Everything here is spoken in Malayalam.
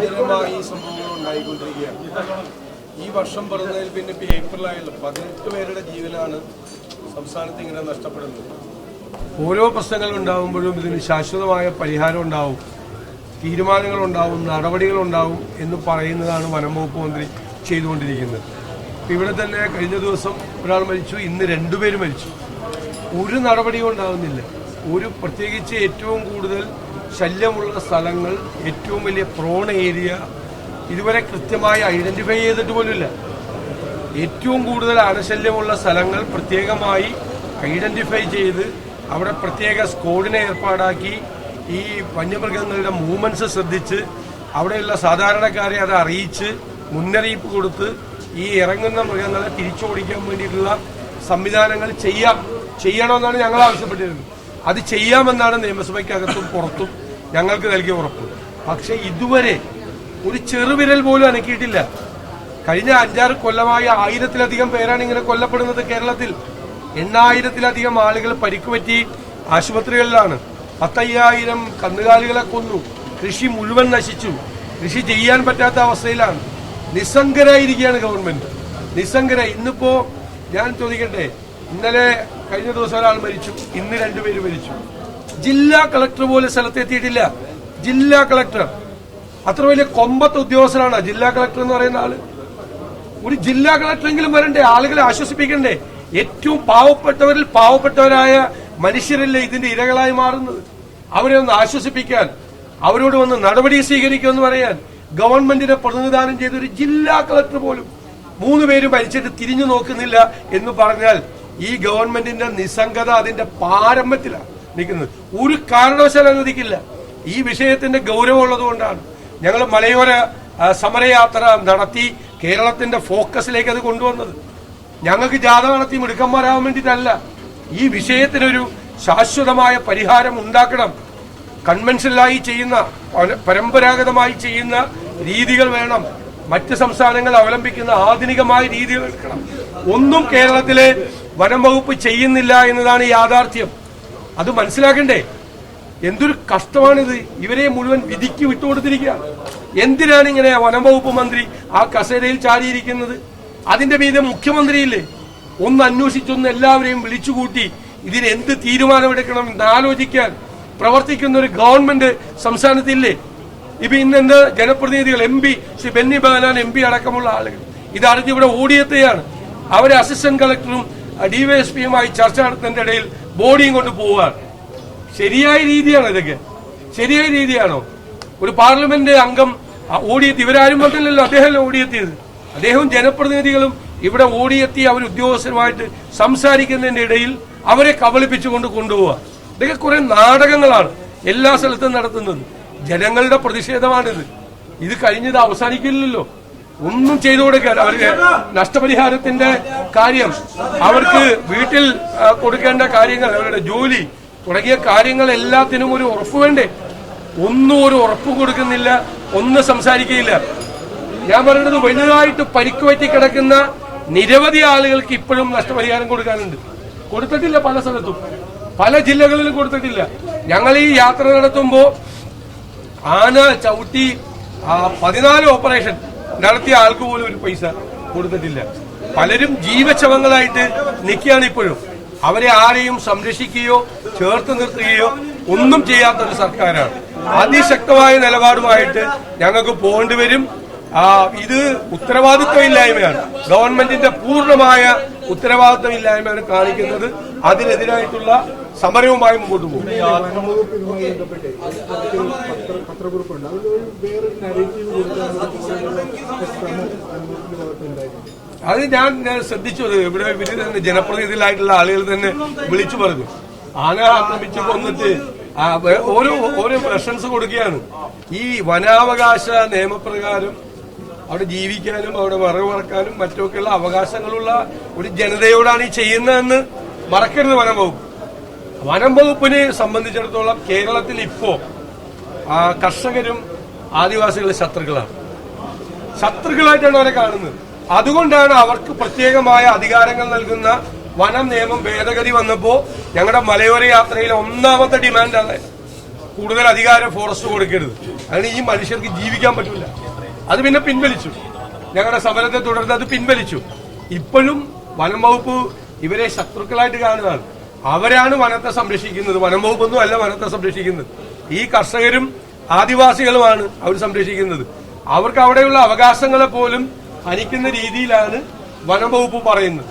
നിരന്തരമായി ഈ സംഭവങ്ങൾ ഉണ്ടായിക്കൊണ്ടിരിക്കുകയാണ്. ഈ വർഷം പറഞ്ഞതിൽ പിന്നെ ഇപ്പോൾ ഏപ്രിലായുള്ള 18 പേരുടെ ജീവനാണ് സംസ്ഥാനത്ത് ഇങ്ങനെ നഷ്ടപ്പെടുന്നത്. ഓരോ പ്രശ്നങ്ങൾ ഉണ്ടാകുമ്പോഴും ഇതിന് ശാശ്വതമായ പരിഹാരം ഉണ്ടാവും, തീരുമാനങ്ങളുണ്ടാവും, നടപടികളുണ്ടാവും എന്ന് പറയുന്നതാണ് വനം വകുപ്പ് മന്ത്രി ചെയ്തുകൊണ്ടിരിക്കുന്നത്. ഇവിടെ തന്നെ കഴിഞ്ഞ ദിവസം ഒരാൾ മരിച്ചു, ഇന്ന് 2 പേര് മരിച്ചു. ഒരു നടപടിയും ഉണ്ടാകുന്നില്ല. പ്രത്യേകിച്ച് ഏറ്റവും കൂടുതൽ ശല്യമുള്ള സ്ഥലങ്ങൾ, ഏറ്റവും വലിയ പ്രോൺ ഏരിയ ഇതുവരെ കൃത്യമായി ഐഡന്റിഫൈ ചെയ്തിട്ട് പോലുമില്ല. ഏറ്റവും കൂടുതൽ ആനശല്യമുള്ള സ്ഥലങ്ങൾ പ്രത്യേകമായി ഐഡന്റിഫൈ ചെയ്ത് അവിടെ പ്രത്യേക സ്ക്വാഡിനെ ഏർപ്പാടാക്കി ഈ വന്യമൃഗങ്ങളുടെ മൂവ്മെന്റ്സ് ശ്രദ്ധിച്ച് അവിടെയുള്ള സാധാരണക്കാരെ അത് അറിയിച്ച് മുന്നറിയിപ്പ് കൊടുത്ത് ഈ ഇറങ്ങുന്ന മൃഗങ്ങളെ തിരിച്ചോടിക്കാൻ വേണ്ടിയിട്ടുള്ള സംവിധാനങ്ങൾ ചെയ്യണമെന്നാണ് ഞങ്ങൾ ആവശ്യപ്പെട്ടിരുന്നത്. അത് ചെയ്യാമെന്നാണ് നിയമസഭയ്ക്കകത്തും പുറത്തും ഞങ്ങൾക്ക് നൽകിയ ഉറപ്പ്. പക്ഷെ ഇതുവരെ ഒരു ചെറുവിരൽ പോലും അനക്കിയിട്ടില്ല. കഴിഞ്ഞ 5-6 കൊല്ലമായി 1000-ലധികം പേരാണ് ഇങ്ങനെ കൊല്ലപ്പെടുന്നത് കേരളത്തിൽ. 8000-ലധികം ആളുകൾ പരിക്കുപറ്റി ആശുപത്രികളിലാണ്. 10,000 കന്നുകാലികളെ കൊന്നു. കൃഷി മുഴുവൻ നശിച്ചു. കൃഷി ചെയ്യാൻ പറ്റാത്ത അവസ്ഥയിലാണ്. നിസ്സംഗരായിരിക്കുകയാണ് ഗവൺമെന്റ്. ഇന്നിപ്പോ ഞാൻ ചോദിക്കട്ടെ, കഴിഞ്ഞ ദിവസം ഒരാൾ മരിച്ചു, ഇന്ന് 2 പേര് മരിച്ചു. ജില്ലാ കളക്ടർ പോലും സ്ഥലത്തെത്തിയിട്ടില്ല. ജില്ലാ കളക്ടർ അത്ര വലിയ കൊമ്പത്തെ ഉദ്യോഗസ്ഥനാണ് ജില്ലാ കളക്ടർ എന്ന് പറയുന്ന ആള്. ഒരു ജില്ലാ കളക്ടറെങ്കിലും വരണ്ടേ, ആളുകളെ ആശ്വസിപ്പിക്കണ്ടേ? ഏറ്റവും പാവപ്പെട്ടവരിൽ പാവപ്പെട്ടവരായ മനുഷ്യരല്ലേ ഇതിന്റെ ഇരകളായി മാറുന്നത്. അവരെ ഒന്ന് ആശ്വസിപ്പിക്കാൻ, അവരോട് വന്ന് നടപടി സ്വീകരിക്കുമെന്ന് പറയാൻ ഗവൺമെന്റിനെ പ്രതിനിധാനം ചെയ്ത ഒരു ജില്ലാ കളക്ടർ പോലും 3 പേര് മരിച്ചിട്ട് തിരിഞ്ഞു നോക്കുന്നില്ല എന്ന് പറഞ്ഞാൽ ഈ ഗവൺമെന്റിന്റെ നിസ്സംഗത അതിന്റെ പാരമ്യത്തിലാണ് നിൽക്കുന്നത്. ഒരു കാരണവശാലും അനുവദിക്കില്ല. ഈ വിഷയത്തിന്റെ ഗൌരവമുള്ളതുകൊണ്ടാണ് ഞങ്ങൾ മലയോര സമരയാത്ര നടത്തി കേരളത്തിന്റെ ഫോക്കസിലേക്ക് അത് കൊണ്ടുവന്നത്. ഞങ്ങൾക്ക് ജാഥ നടത്തി മിടുക്കന്മാരാകാൻ വേണ്ടിയിട്ടല്ല. ഈ വിഷയത്തിനൊരു ശാശ്വതമായ പരിഹാരം ഉണ്ടാക്കണം. കൺവെൻഷനലായി ചെയ്യുന്ന, പരമ്പരാഗതമായി ചെയ്യുന്ന രീതികൾ വേണം. മറ്റ് സംസ്ഥാനങ്ങൾ അവലംബിക്കുന്ന ആധുനികമായ രീതികൾ എടുക്കണം. ഒന്നും കേരളത്തിലെ വനം വകുപ്പ് ചെയ്യുന്നില്ല എന്നതാണ് യാഥാർത്ഥ്യം. അത് മനസ്സിലാക്കണ്ടേ? എന്തൊരു കഷ്ടമാണിത്. ഇവരെ മുഴുവൻ വിധിക്ക് വിട്ടുകൊടുത്തിരിക്കുക. എന്തിനാണ് ഇങ്ങനെ വനം വകുപ്പ് മന്ത്രി ആ കസേരയിൽ ചാടിയിരിക്കുന്നത്? അതിന്റെ മീതെ മുഖ്യമന്ത്രിയില്ലേ? ഒന്ന് അന്വേഷിച്ചൊന്ന് എല്ലാവരെയും വിളിച്ചുകൂട്ടി ഇതിന് എന്ത് തീരുമാനമെടുക്കണം എന്ന് ആലോചിക്കാൻ പ്രവർത്തിക്കുന്ന ഒരു ഗവൺമെന്റ് സംസ്ഥാനത്തില്ലേ? ഇപ്പൊ ഇന്നെന്ത് ജനപ്രതിനിധികൾ, MP ശ്രീ ബെന്നി ബഹനാൻ MP അടക്കമുള്ള ആളുകൾ ഇതറിഞ്ഞ് ഇവിടെ ഓടിയെത്തുകയാണ്. അവരെ അസിസ്റ്റന്റ് കളക്ടറും DYSPയുമായി ചർച്ച നടത്തുന്നതിന്റെ ഇടയിൽ ബോഡിയും കൊണ്ട് പോവുകയാണ്. ശരിയായ രീതിയാണോ ഇതൊക്കെ? ശരിയായ രീതിയാണോ? ഒരു പാർലമെന്റ് അംഗം ഓടിയെത്തി, ഇവരാരും പറഞ്ഞില്ലല്ലോ, അദ്ദേഹമല്ല ഓടിയെത്തിയത്. അദ്ദേഹവും ജനപ്രതിനിധികളും ഇവിടെ ഓടിയെത്തി അവർ ഉദ്യോഗസ്ഥരുമായിട്ട് സംസാരിക്കുന്നതിന്റെ ഇടയിൽ അവരെ കബളിപ്പിച്ചുകൊണ്ട് കൊണ്ടുപോവുക. ഇതൊക്കെ കുറെ നാടകങ്ങളാണ് എല്ലാ സ്ഥലത്തും നടത്തുന്നത്. ജനങ്ങളുടെ പ്രതിഷേധമാണിത്. ഇത് കഴിഞ്ഞത് അവസാനിക്കില്ലല്ലോ. ഒന്നും ചെയ്തു കൊടുക്കാൻ, അവർക്ക് നഷ്ടപരിഹാരത്തിന്റെ കാര്യം, അവർക്ക് വീട്ടിൽ കൊടുക്കേണ്ട കാര്യങ്ങൾ, അവരുടെ ജോലി തുടങ്ങിയ കാര്യങ്ങൾ എല്ലാത്തിനും ഒരു ഉറപ്പ് വേണ്ടേ? ഒന്നും ഒരു ഉറപ്പ് കൊടുക്കുന്നില്ല, ഒന്നും സംസാരിക്കുകയില്ല. ഞാൻ പറയുന്നത് വലുതായിട്ട് പരിക്കുപറ്റി കിടക്കുന്ന നിരവധി ആളുകൾക്ക് ഇപ്പോഴും നഷ്ടപരിഹാരം കൊടുക്കാനുണ്ട്. കൊടുത്തിട്ടില്ല. പല സ്ഥലത്തും, പല ജില്ലകളിലും കൊടുത്തിട്ടില്ല. ഞങ്ങൾ ഈ യാത്ര നടത്തുമ്പോൾ ആന ചവിട്ടി 14 ഓപ്പറേഷൻ നടത്തിയ ആൾക്ക് പോലും ഒരു പൈസ കൊടുത്തിട്ടില്ല. പലരും ജീവശവങ്ങളായിട്ട് നിൽക്കുകയാണ് ഇപ്പോഴും. അവരെ ആരെയും സംരക്ഷിക്കുകയോ ചേർത്ത് നിർത്തുകയോ ഒന്നും ചെയ്യാത്തൊരു സർക്കാരാണ്. അതിശക്തമായ നിലപാടുമായിട്ട് ഞങ്ങൾക്ക് പോകേണ്ടി വരും. ഇത് ഉത്തരവാദിത്വമില്ലായ്മയാണ്. ഗവൺമെന്റിന്റെ പൂർണ്ണമായ ഉത്തരവാദിത്വമില്ലായ്മയാണ് കാണിക്കുന്നത്. അതിനെതിരായിട്ടുള്ള സമരവുമായി മുമ്പോട്ട് പോകും. അത് ഞാൻ ശ്രദ്ധിച്ചത് ഇവിടെ ജനപ്രതിനിധികളായിട്ടുള്ള ആളുകൾ തന്നെ വിളിച്ചു പറഞ്ഞു. ആന ആക്രമിച്ചു കൊന്നിട്ട് ഓരോ റെഫറൻസ് കൊടുക്കുകയാണ്. ഈ വനാവകാശ നിയമപ്രകാരം അവിടെ ജീവിക്കാനും അവിടെ മറക്കാനും മറ്റൊക്കെയുള്ള അവകാശങ്ങളുള്ള ഒരു ജനതയോടാണ് ഈ ചെയ്യുന്നതെന്ന് മറക്കരുത് വനം വകുപ്പ്. വനം വകുപ്പിനെ സംബന്ധിച്ചിടത്തോളം കേരളത്തിൽ ഇപ്പോ കർഷകരും ആദിവാസികളും ശത്രുക്കളായിട്ടാണ് അവരെ കാണുന്നത്. അതുകൊണ്ടാണ് അവർക്ക് പ്രത്യേകമായ അധികാരങ്ങൾ നൽകുന്ന വനം നിയമം ഭേദഗതി വന്നപ്പോ ഞങ്ങളുടെ മലയോര യാത്രയിൽ ഒന്നാമത്തെ ഡിമാൻഡാണ് കൂടുതൽ അധികാരം ഫോറസ്റ്റ് കൊടുക്കരുത്. അതിന് ഈ മനുഷ്യർക്ക് ജീവിക്കാൻ പറ്റില്ല. അത് പിന്നെ പിൻവലിച്ചു. ഞങ്ങളുടെ സമരത്തെ തുടർന്ന് അത് പിൻവലിച്ചു. ഇപ്പോഴും വനം വകുപ്പ് ഇവരെ ശത്രുക്കളായിട്ട് കാണുന്നതാണ്. അവരാണ് വനത്തെ സംരക്ഷിക്കുന്നത്, വനം വകുപ്പൊന്നും അല്ല വനത്തെ സംരക്ഷിക്കുന്നത്. ഈ കർഷകരും ആദിവാസികളുമാണ് അവർ സംരക്ഷിക്കുന്നത്. അവർക്ക് അവിടെയുള്ള അവകാശങ്ങളെ പോലും ഹനിക്കുന്ന രീതിയിലാണ് വനം വകുപ്പ് പറയുന്നത്.